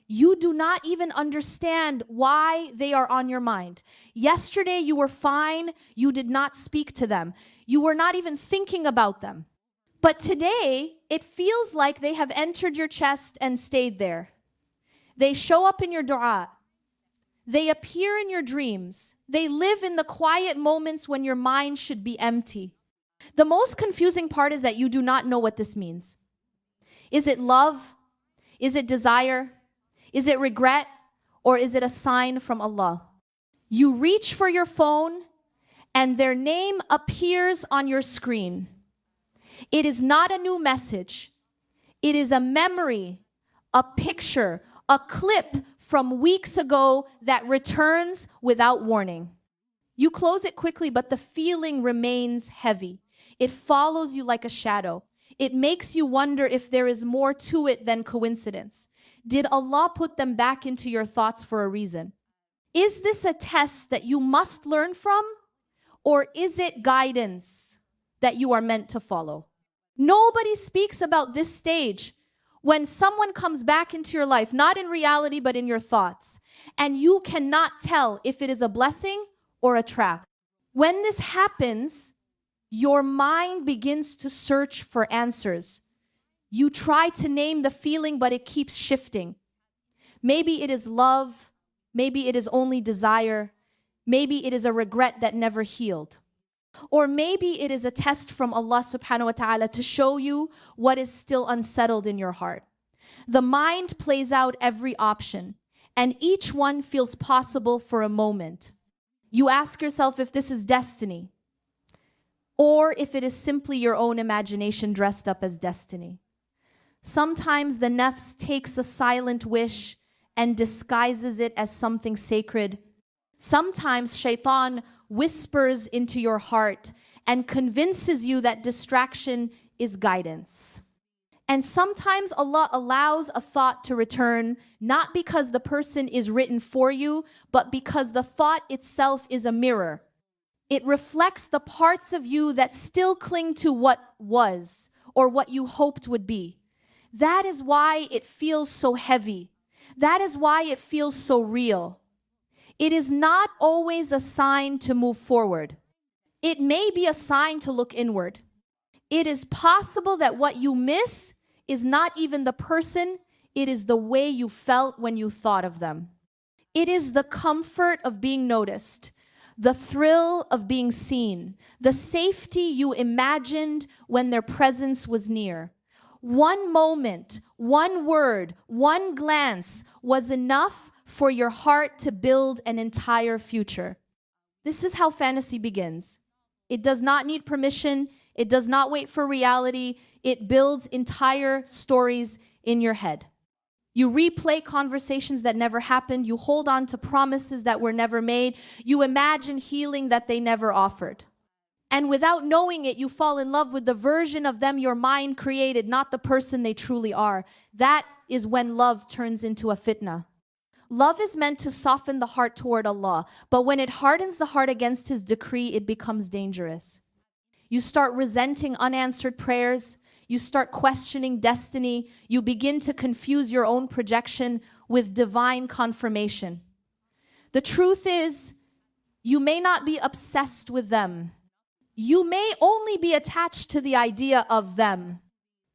You do not even understand why they are on your mind. Yesterday you were fine. You did not speak to them. You were not even thinking about them. But today, it feels like they have entered your chest and stayed there. They show up in your dua. They appear in your dreams. They live in the quiet moments when your mind should be empty. The most confusing part is that you do not know what this means. Is it love? Is it desire? Is it regret? Or is it a sign from Allah? You reach for your phone and their name appears on your screen. It is not a new message. It is a memory, a picture, a clip from weeks ago that returns without warning. You close it quickly, but the feeling remains heavy. It follows you like a shadow. It makes you wonder if there is more to it than coincidence. Did Allah put them back into your thoughts for a reason? Is this a test that you must learn from? Or is it guidance that you are meant to follow? Nobody speaks about this stage when someone comes back into your life, not in reality, but in your thoughts, and you cannot tell if it is a blessing or a trap. When this happens, your mind begins to search for answers. You try to name the feeling, but it keeps shifting. Maybe it is love. Maybe it is only desire. Maybe it is a regret that never healed. Or maybe it is a test from Allah subhanahu wa ta'ala to show you what is still unsettled in your heart. The mind plays out every option, and each one feels possible for a moment. You ask yourself if this is destiny, or if it is simply your own imagination dressed up as destiny. Sometimes the nafs takes a silent wish and disguises it as something sacred. Sometimes shaitan whispers into your heart and convinces you that distraction is guidance. And sometimes Allah allows a thought to return, not because the person is written for you, but because the thought itself is a mirror. It reflects the parts of you that still cling to what was or what you hoped would be. That is why it feels so heavy. That is why it feels so real. It is not always a sign to move forward. It may be a sign to look inward. It is possible that what you miss is not even the person, it is the way you felt when you thought of them. It is the comfort of being noticed, the thrill of being seen, the safety you imagined when their presence was near. One moment, one word, one glance was enough for your heart to build an entire future. This is how fantasy begins. It does not need permission. It does not wait for reality. It builds entire stories in your head. You replay conversations that never happened. You hold on to promises that were never made. You imagine healing that they never offered. And without knowing it, you fall in love with the version of them your mind created, not the person they truly are. That is when love turns into a fitna. Love is meant to soften the heart toward Allah, but when it hardens the heart against His decree, it becomes dangerous. You start resenting unanswered prayers. You start questioning destiny. You begin to confuse your own projection with divine confirmation. The truth is, you may not be obsessed with them. You may only be attached to the idea of them.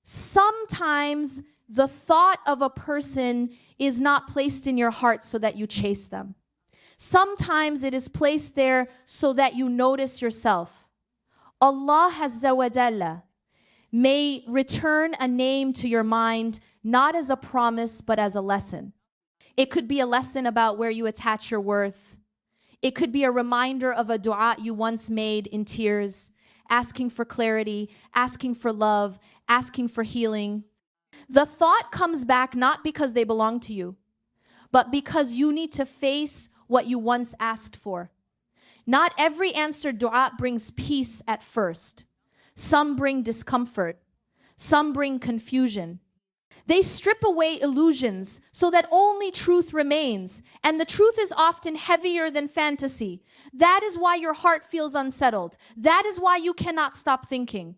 Sometimes the thought of a person is not placed in your heart so that you chase them. Sometimes it is placed there so that you notice yourself. Allah Azza wa Jalla may return a name to your mind, not as a promise, but as a lesson. It could be a lesson about where you attach your worth. It could be a reminder of a dua you once made in tears, asking for clarity, asking for love, asking for healing. The thought comes back not because they belong to you, but because you need to face what you once asked for. Not every answered dua brings peace at first. Some bring discomfort. Some bring confusion. They strip away illusions so that only truth remains, and the truth is often heavier than fantasy. That is why your heart feels unsettled. That is why you cannot stop thinking.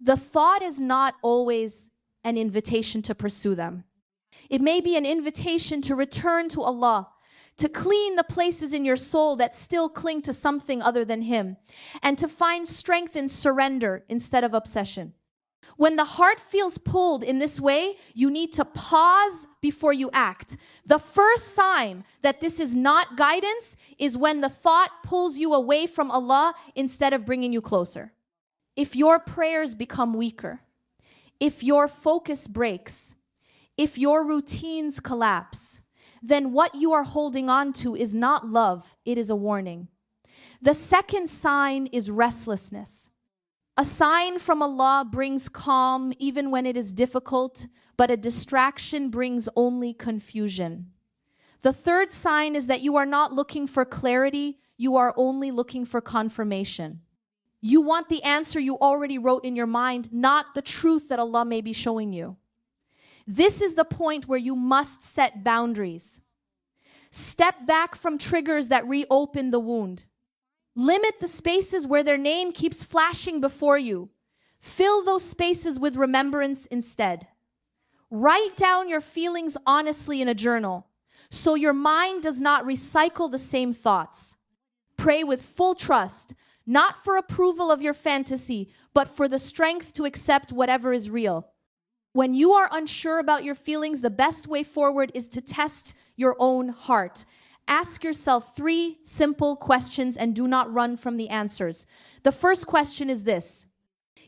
The thought is not always an invitation to pursue them. It may be an invitation to return to Allah, to clean the places in your soul that still cling to something other than Him, and to find strength in surrender instead of obsession. When the heart feels pulled in this way, you need to pause before you act. The first sign that this is not guidance is when the thought pulls you away from Allah instead of bringing you closer. If your prayers become weaker, if your focus breaks, if your routines collapse, then what you are holding on to is not love, it is a warning. The second sign is restlessness. A sign from Allah brings calm even when it is difficult, but a distraction brings only confusion. The third sign is that you are not looking for clarity, you are only looking for confirmation. You want the answer you already wrote in your mind, not the truth that Allah may be showing you. This is the point where you must set boundaries. Step back from triggers that reopen the wound. Limit the spaces where their name keeps flashing before you. Fill those spaces with remembrance instead. Write down your feelings honestly in a journal, so your mind does not recycle the same thoughts. Pray with full trust, not for approval of your fantasy, but for the strength to accept whatever is real. When you are unsure about your feelings, the best way forward is to test your own heart. Ask yourself 3 simple questions and do not run from the answers. The first question is this: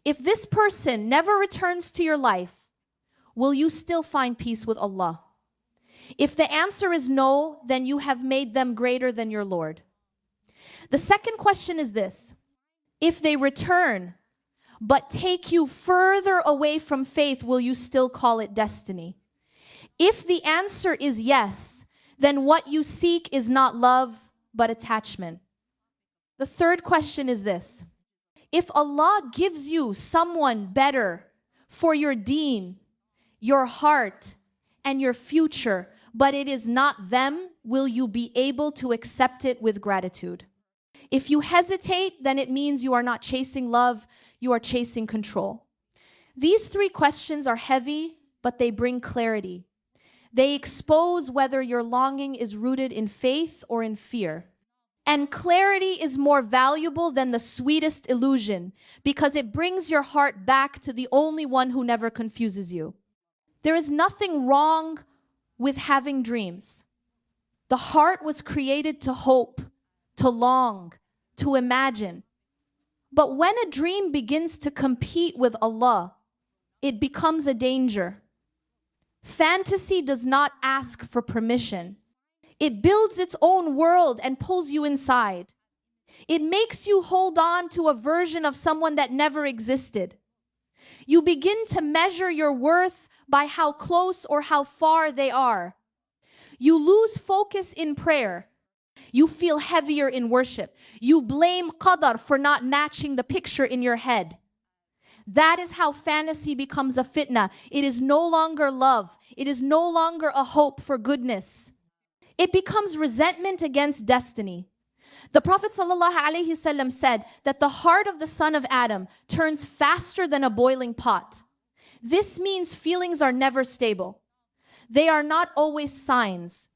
if this person never returns to your life, will you still find peace with Allah? If the answer is no, then you have made them greater than your Lord. The second question is this: if they return, but take you further away from faith, will you still call it destiny? If the answer is yes, then what you seek is not love, but attachment. The third question is this: if Allah gives you someone better for your deen, your heart, and your future, but it is not them, will you be able to accept it with gratitude? If you hesitate, then it means you are not chasing love, you are chasing control. These 3 questions are heavy, but they bring clarity. They expose whether your longing is rooted in faith or in fear. And clarity is more valuable than the sweetest illusion because it brings your heart back to the only one who never confuses you. There is nothing wrong with having dreams. The heart was created to hope, to long, to imagine. But when a dream begins to compete with Allah, it becomes a danger. Fantasy does not ask for permission. It builds its own world and pulls you inside. It makes you hold on to a version of someone that never existed. You begin to measure your worth by how close or how far they are. You lose focus in prayer. You feel heavier in worship. You blame qadar for not matching the picture in your head. That is how fantasy becomes a fitna. It is no longer love. It is no longer a hope for goodness. It becomes resentment against destiny. The Prophet ﷺ said that the heart of the son of Adam turns faster than a boiling pot. This means feelings are never stable. They are not always signs.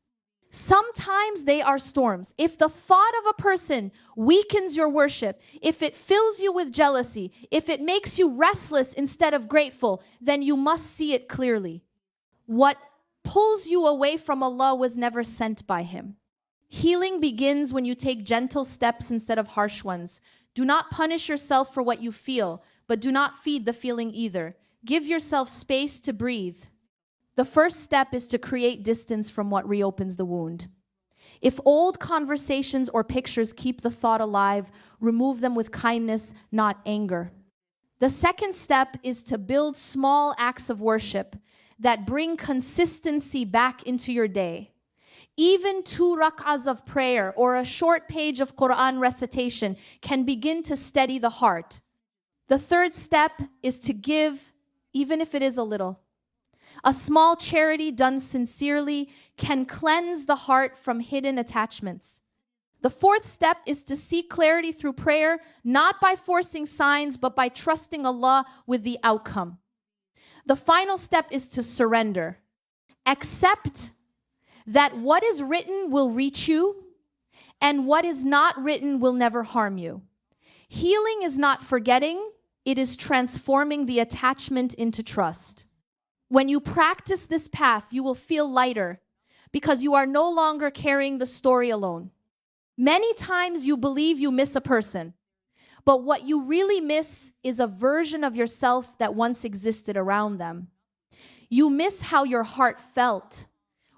Sometimes they are storms. If the thought of a person weakens your worship, if it fills you with jealousy, if it makes you restless instead of grateful, then you must see it clearly. What pulls you away from Allah was never sent by Him. Healing begins when you take gentle steps instead of harsh ones. Do not punish yourself for what you feel, but do not feed the feeling either. Give yourself space to breathe. The first step is to create distance from what reopens the wound. If old conversations or pictures keep the thought alive, remove them with kindness, not anger. The second step is to build small acts of worship that bring consistency back into your day. Even 2 rak'ahs of prayer or a short page of Quran recitation can begin to steady the heart. The third step is to give, even if it is a little. A small charity done sincerely can cleanse the heart from hidden attachments. The fourth step is to seek clarity through prayer, not by forcing signs, but by trusting Allah with the outcome. The final step is to surrender. Accept that what is written will reach you, and what is not written will never harm you. Healing is not forgetting, it is transforming the attachment into trust. When you practice this path, you will feel lighter because you are no longer carrying the story alone. Many times you believe you miss a person, but what you really miss is a version of yourself that once existed around them. You miss how your heart felt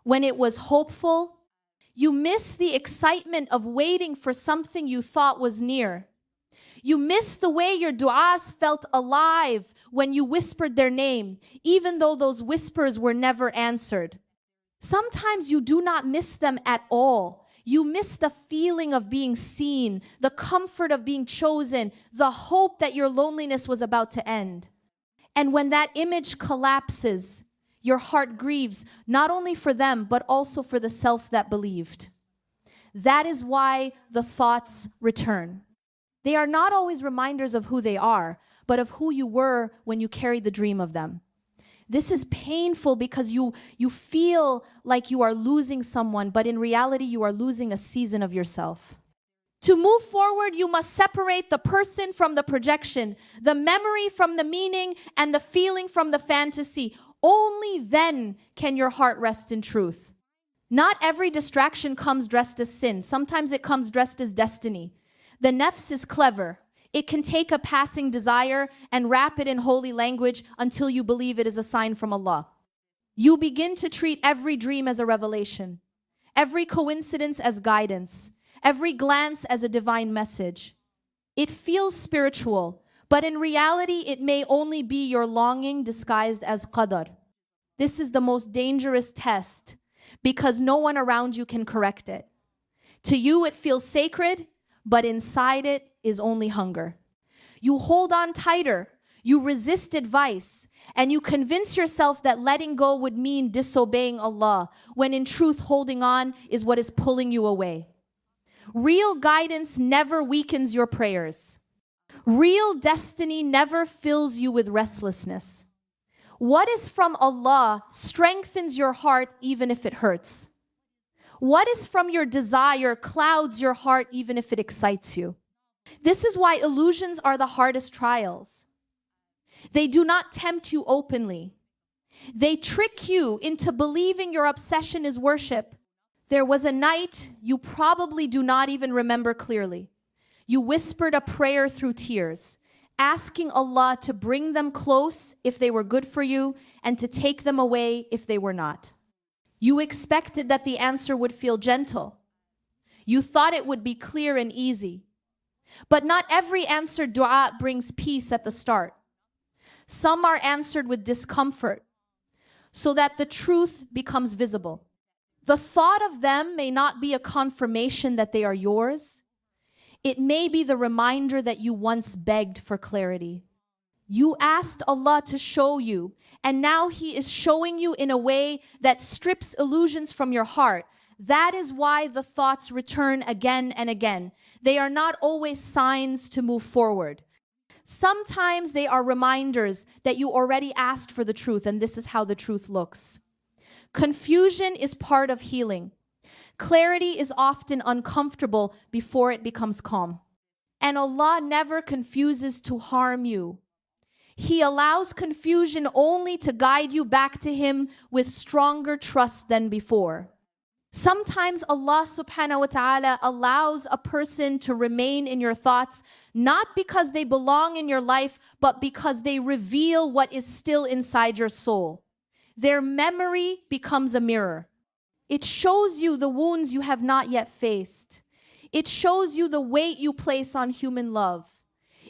when it was hopeful. You miss the excitement of waiting for something you thought was near. You miss the way your du'as felt alive when you whispered their name, even though those whispers were never answered. Sometimes you do not miss them at all. You miss the feeling of being seen, the comfort of being chosen, the hope that your loneliness was about to end. And when that image collapses, your heart grieves, not only for them, but also for the self that believed. That is why the thoughts return. They are not always reminders of who they are, but of who you were when you carried the dream of them. This is painful because you feel like you are losing someone, but in reality, you are losing a season of yourself. To move forward, you must separate the person from the projection, the memory from the meaning, and the feeling from the fantasy. Only then can your heart rest in truth. Not every distraction comes dressed as sin. Sometimes it comes dressed as destiny. The nafs is clever. It can take a passing desire and wrap it in holy language until you believe it is a sign from Allah. You begin to treat every dream as a revelation, every coincidence as guidance, every glance as a divine message. It feels spiritual, but in reality, it may only be your longing disguised as qadar. This is the most dangerous test because no one around you can correct it. To you, it feels sacred, but inside it is only hunger. You hold on tighter, you resist advice, and you convince yourself that letting go would mean disobeying Allah, when in truth holding on is what is pulling you away. Real guidance never weakens your prayers. Real destiny never fills you with restlessness. What is from Allah strengthens your heart even if it hurts. What is from your desire clouds your heart even if it excites you. This is why illusions are the hardest trials. They do not tempt you openly. They trick you into believing your obsession is worship. There was a night you probably do not even remember clearly. You whispered a prayer through tears, asking Allah to bring them close if they were good for you and to take them away if they were not. You expected that the answer would feel gentle. You thought it would be clear and easy. But not every answered dua brings peace at the start. Some are answered with discomfort, so that the truth becomes visible. The thought of them may not be a confirmation that they are yours. It may be the reminder that you once begged for clarity. You asked Allah to show you, and now He is showing you in a way that strips illusions from your heart. That is why the thoughts return again and again. They are not always signs to move forward. Sometimes they are reminders that you already asked for the truth, and this is how the truth looks. Confusion is part of healing. Clarity is often uncomfortable before it becomes calm. And Allah never confuses to harm you. He allows confusion only to guide you back to Him with stronger trust than before. Sometimes Allah subhanahu wa ta'ala allows a person to remain in your thoughts, not because they belong in your life, but because they reveal what is still inside your soul. Their memory becomes a mirror. It shows you the wounds you have not yet faced. It shows you the weight you place on human love.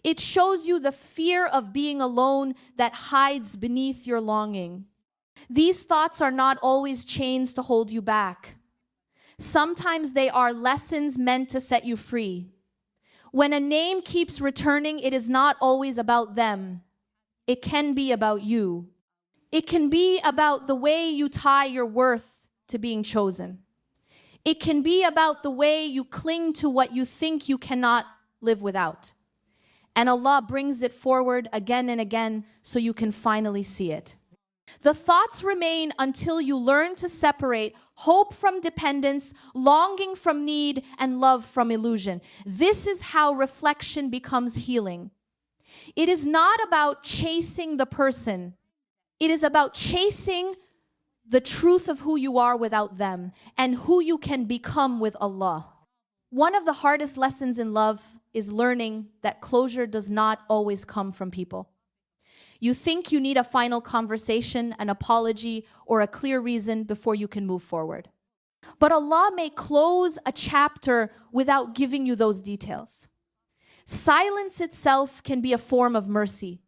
It shows you the fear of being alone that hides beneath your longing. These thoughts are not always chains to hold you back. Sometimes they are lessons meant to set you free. When a name keeps returning, it is not always about them. It can be about you. It can be about the way you tie your worth to being chosen. It can be about the way you cling to what you think you cannot live without. And Allah brings it forward again and again so you can finally see it. The thoughts remain until you learn to separate hope from dependence, longing from need, and love from illusion. This is how reflection becomes healing. It is not about chasing the person. It is about chasing the truth of who you are without them and who you can become with Allah. One of the hardest lessons in love is learning that closure does not always come from people. You think you need a final conversation, an apology, or a clear reason before you can move forward. But Allah may close a chapter without giving you those details. Silence itself can be a form of mercy.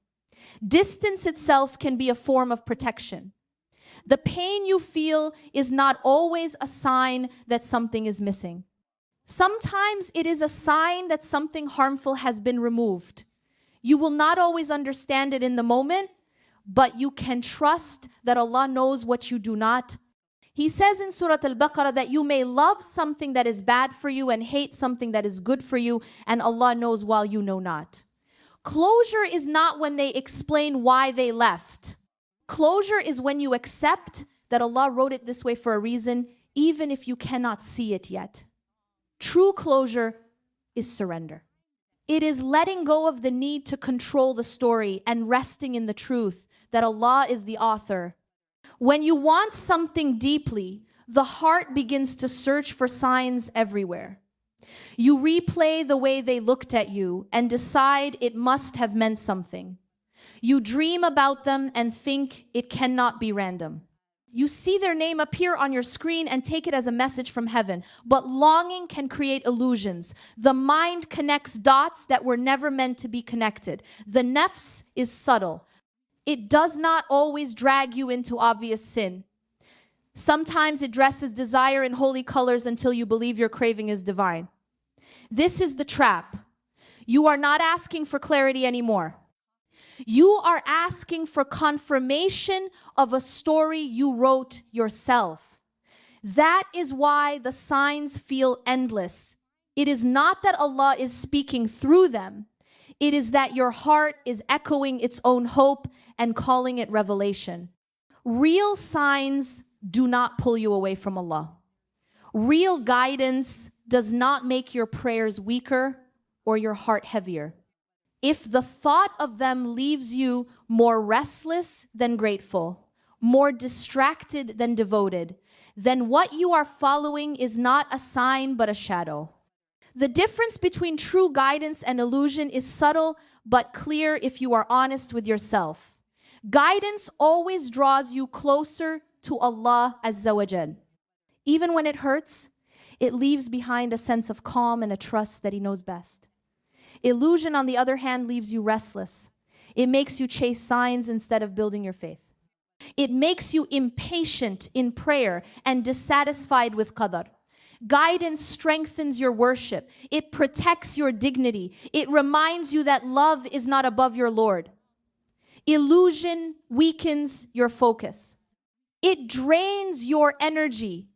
Distance itself can be a form of protection. The pain you feel is not always a sign that something is missing. Sometimes it is a sign that something harmful has been removed. You will not always understand it in the moment, but you can trust that Allah knows what you do not. He says in Surah Al-Baqarah that you may love something that is bad for you and hate something that is good for you, and Allah knows while you know not. Closure is not when they explain why they left. Closure is when you accept that Allah wrote it this way for a reason, even if you cannot see it yet. True closure is surrender. It is letting go of the need to control the story and resting in the truth that Allah is the author. When you want something deeply, the heart begins to search for signs everywhere. You replay the way they looked at you and decide it must have meant something. You dream about them and think it cannot be random. You see their name appear on your screen and take it as a message from heaven. But longing can create illusions. The mind connects dots that were never meant to be connected. The nafs is subtle. It does not always drag you into obvious sin. Sometimes it dresses desire in holy colors until you believe your craving is divine. This is the trap. You are not asking for clarity anymore. You are asking for confirmation of a story you wrote yourself. That is why the signs feel endless. It is not that Allah is speaking through them. It is that your heart is echoing its own hope and calling it revelation. Real signs do not pull you away from Allah. Real guidance does not make your prayers weaker or your heart heavier. If the thought of them leaves you more restless than grateful, more distracted than devoted, then what you are following is not a sign but a shadow. The difference between true guidance and illusion is subtle but clear if you are honest with yourself. Guidance always draws you closer to Allah Azza wa Jal. Even when it hurts, it leaves behind a sense of calm and a trust that He knows best. Illusion, on the other hand, leaves you restless. It makes you chase signs instead of building your faith. It makes you impatient in prayer and dissatisfied with qadar. Guidance strengthens your worship. It protects your dignity. It reminds you that love is not above your Lord. Illusion weakens your focus. It drains your energy.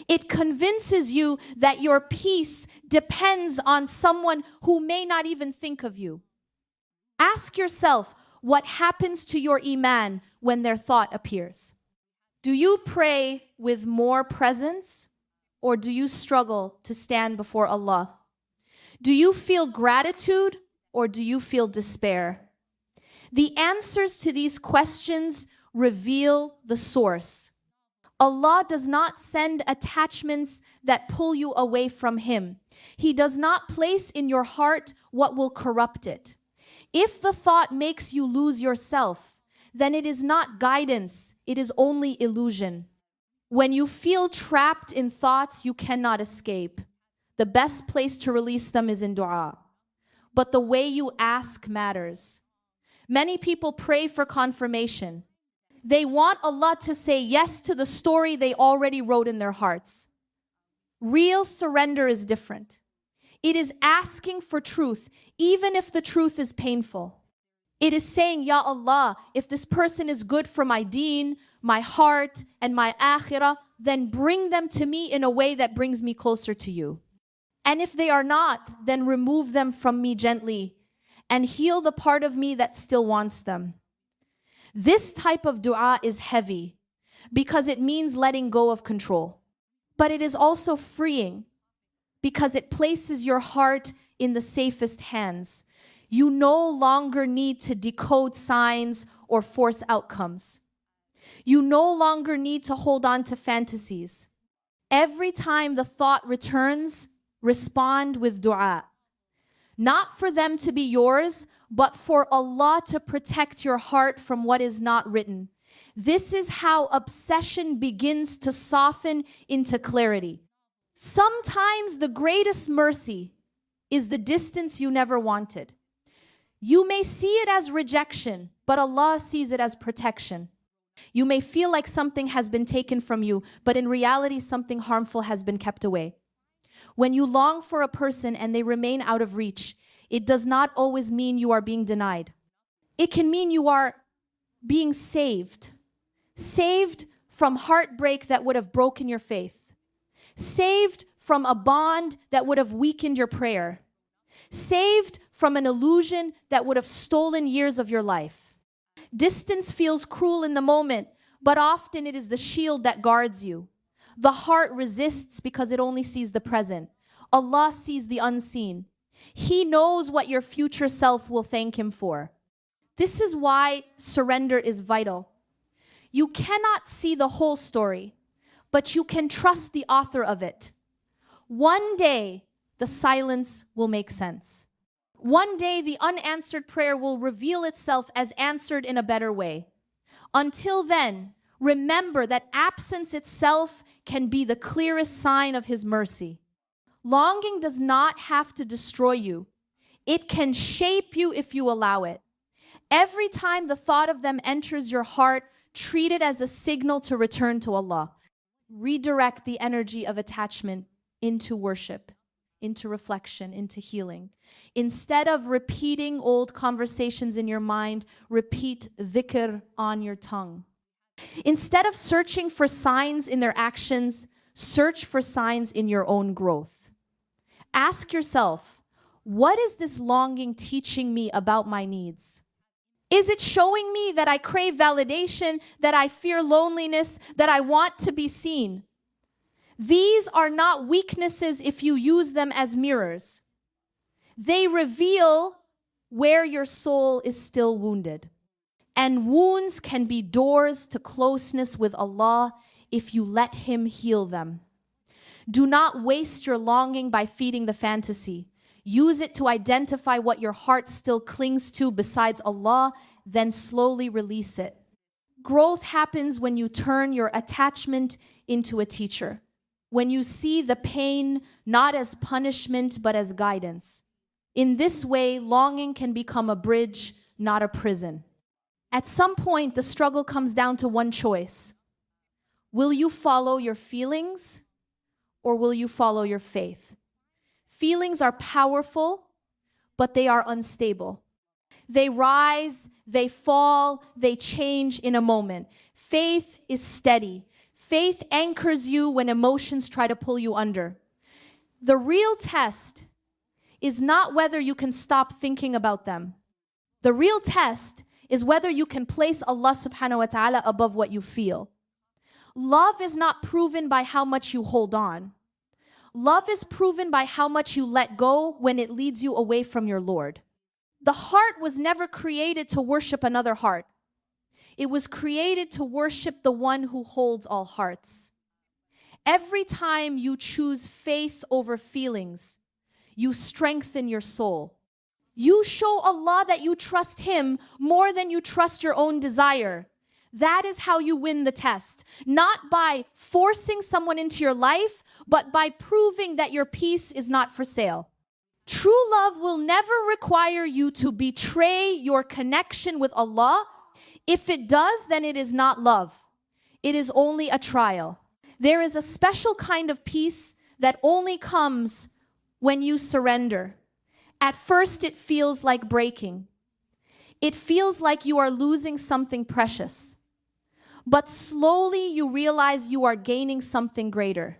It convinces you that your peace depends on someone who may not even think of you. Ask yourself what happens to your iman when their thought appears. Do you pray with more presence, or do you struggle to stand before Allah? Do you feel gratitude, or do you feel despair? The answers to these questions reveal the source. Allah does not send attachments that pull you away from Him. He does not place in your heart what will corrupt it. If the thought makes you lose yourself, then it is not guidance, it is only illusion. When you feel trapped in thoughts you cannot escape, the best place to release them is in dua. But the way you ask matters. Many people pray for confirmation. They want Allah to say yes to the story they already wrote in their hearts. Real surrender is different. It is asking for truth, even if the truth is painful. It is saying, Ya Allah, if this person is good for my deen, my heart, and my akhirah, then bring them to me in a way that brings me closer to you. And if they are not, then remove them from me gently and heal the part of me that still wants them. This type of dua is heavy because it means letting go of control. But it is also freeing because it places your heart in the safest hands. You no longer need to decode signs or force outcomes. You no longer need to hold on to fantasies. Every time the thought returns, respond with dua. Not for them to be yours, but for Allah to protect your heart from what is not written. This is how obsession begins to soften into clarity. Sometimes the greatest mercy is the distance you never wanted. You may see it as rejection, but Allah sees it as protection. You may feel like something has been taken from you, but in reality, something harmful has been kept away. When you long for a person and they remain out of reach, it does not always mean you are being denied. It can mean you are being saved. Saved from heartbreak that would have broken your faith. Saved from a bond that would have weakened your prayer. Saved from an illusion that would have stolen years of your life. Distance feels cruel in the moment, but often it is the shield that guards you. The heart resists because it only sees the present. Allah sees the unseen. He knows what your future self will thank Him for. This is why surrender is vital. You cannot see the whole story, but you can trust the author of it. One day, the silence will make sense. One day, the unanswered prayer will reveal itself as answered in a better way. Until then, remember that absence itself can be the clearest sign of His mercy. Longing does not have to destroy you. It can shape you if you allow it. Every time the thought of them enters your heart, treat it as a signal to return to Allah. Redirect the energy of attachment into worship, into reflection, into healing. Instead of repeating old conversations in your mind, repeat dhikr on your tongue. Instead of searching for signs in their actions, search for signs in your own growth. Ask yourself, what is this longing teaching me about my needs? Is it showing me that I crave validation, that I fear loneliness, that I want to be seen? These are not weaknesses if you use them as mirrors. They reveal where your soul is still wounded. And wounds can be doors to closeness with Allah if you let Him heal them. Do not waste your longing by feeding the fantasy. Use it to identify what your heart still clings to besides Allah, then slowly release it. Growth happens when you turn your attachment into a teacher. When you see the pain not as punishment but as guidance. In this way, longing can become a bridge, not a prison. At some point, the struggle comes down to one choice. Will you follow your feelings or will you follow your faith? Feelings are powerful, but they are unstable. They rise, they fall, they change in a moment. Faith is steady. Faith anchors you when emotions try to pull you under. The real test is not whether you can stop thinking about them. The real test is whether you can place Allah subhanahu wa ta'ala above what you feel. Love is not proven by how much you hold on. Love is proven by how much you let go when it leads you away from your Lord. The heart was never created to worship another heart. It was created to worship the one who holds all hearts. Every time you choose faith over feelings, you strengthen your soul. You show Allah that you trust Him more than you trust your own desire. That is how you win the test. Not by forcing someone into your life, but by proving that your peace is not for sale. True love will never require you to betray your connection with Allah. If it does, then it is not love. It is only a trial. There is a special kind of peace that only comes when you surrender. At first, it feels like breaking. It feels like you are losing something precious. But slowly you realize you are gaining something greater.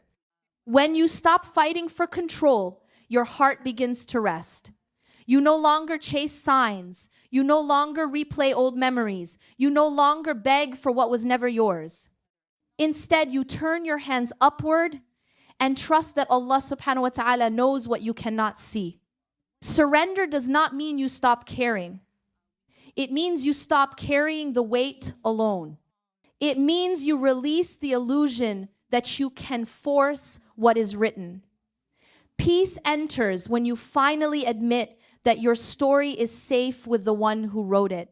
When you stop fighting for control, your heart begins to rest. You no longer chase signs. You no longer replay old memories. You no longer beg for what was never yours. Instead, you turn your hands upward and trust that Allah subhanahu wa ta'ala knows what you cannot see. Surrender does not mean you stop caring. It means you stop carrying the weight alone. It means you release the illusion that you can force what is written. Peace enters when you finally admit that your story is safe with the one who wrote it.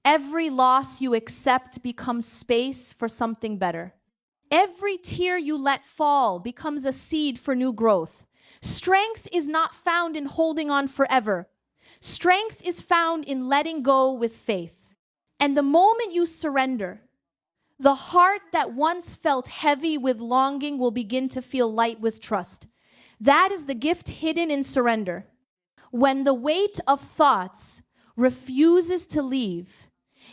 Every loss you accept becomes space for something better. Every tear you let fall becomes a seed for new growth. Strength is not found in holding on forever. Strength is found in letting go with faith. And the moment you surrender, the heart that once felt heavy with longing will begin to feel light with trust. That is the gift hidden in surrender. When the weight of thoughts refuses to leave,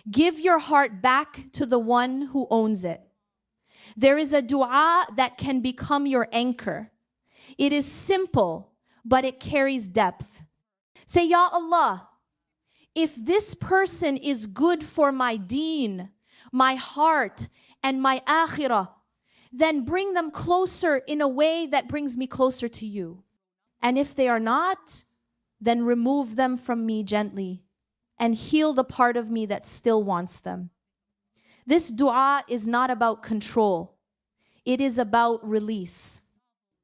give your heart back to the one who owns it. There is a dua that can become your anchor. It is simple, but it carries depth. Say, Ya Allah, if this person is good for my deen, my heart, and my akhirah, then bring them closer in a way that brings me closer to you. And if they are not, then remove them from me gently and heal the part of me that still wants them. This dua is not about control. It is about release.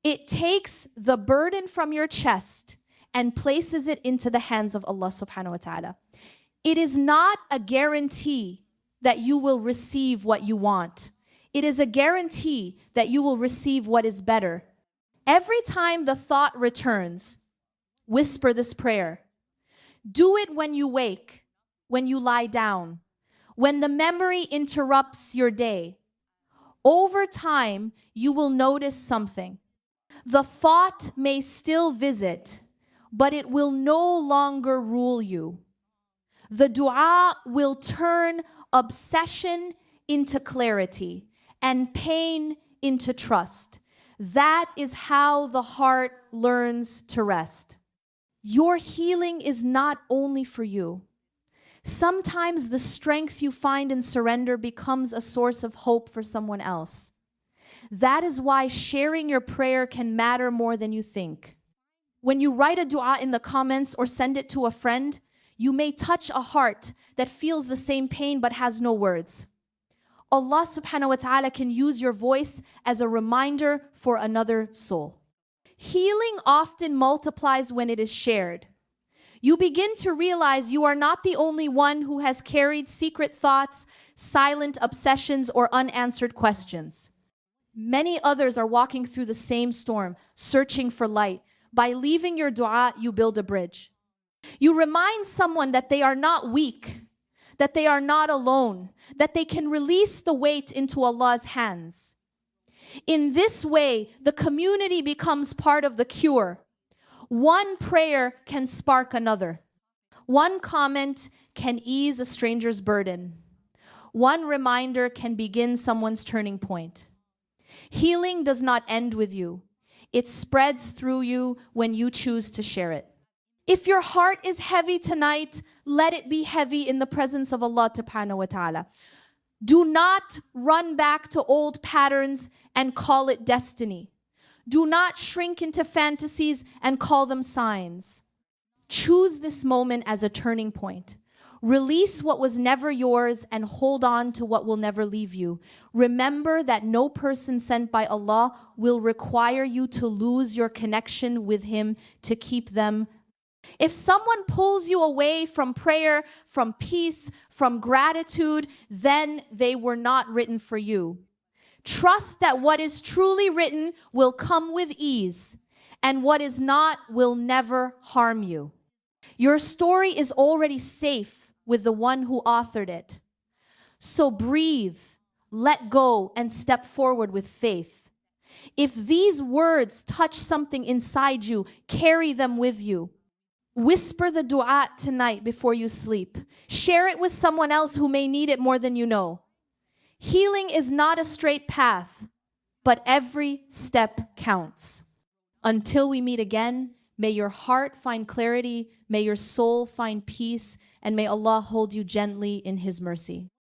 It takes the burden from your chest and places it into the hands of Allah subhanahu wa ta'ala. It is not a guarantee that you will receive what you want. It is a guarantee that you will receive what is better. Every time the thought returns, whisper this prayer. Do it when you wake, when you lie down, when the memory interrupts your day. Over time, you will notice something. The thought may still visit, but it will no longer rule you. The dua will turn obsession into clarity and pain into trust. That is how the heart learns to rest. Your healing is not only for you. Sometimes the strength you find in surrender becomes a source of hope for someone else. That is why sharing your prayer can matter more than you think. When you write a dua in the comments or send it to a friend, you may touch a heart that feels the same pain but has no words. Allah subhanahu wa ta'ala can use your voice as a reminder for another soul. Healing often multiplies when it is shared. You begin to realize you are not the only one who has carried secret thoughts, silent obsessions, or unanswered questions. Many others are walking through the same storm, searching for light. By leaving your dua, you build a bridge. You remind someone that they are not weak, that they are not alone, that they can release the weight into Allah's hands. In this way, the community becomes part of the cure. One prayer can spark another. One comment can ease a stranger's burden. One reminder can begin someone's turning point. Healing does not end with you. It spreads through you when you choose to share it. If your heart is heavy tonight, let it be heavy in the presence of Allah subhanahu wa ta'ala. Do not run back to old patterns and call it destiny. Do not shrink into fantasies and call them signs. Choose this moment as a turning point. Release what was never yours and hold on to what will never leave you. Remember that no person sent by Allah will require you to lose your connection with Him to keep them. If someone pulls you away from prayer, from peace, from gratitude, then they were not written for you. Trust that what is truly written will come with ease, and what is not will never harm you. Your story is already safe with the one who authored it. So breathe, let go, and step forward with faith. If these words touch something inside you, carry them with you. Whisper the dua tonight before you sleep. Share it with someone else who may need it more than you know. Healing is not a straight path, but every step counts. Until we meet again, may your heart find clarity, May your soul find peace, and may Allah hold you gently in His mercy.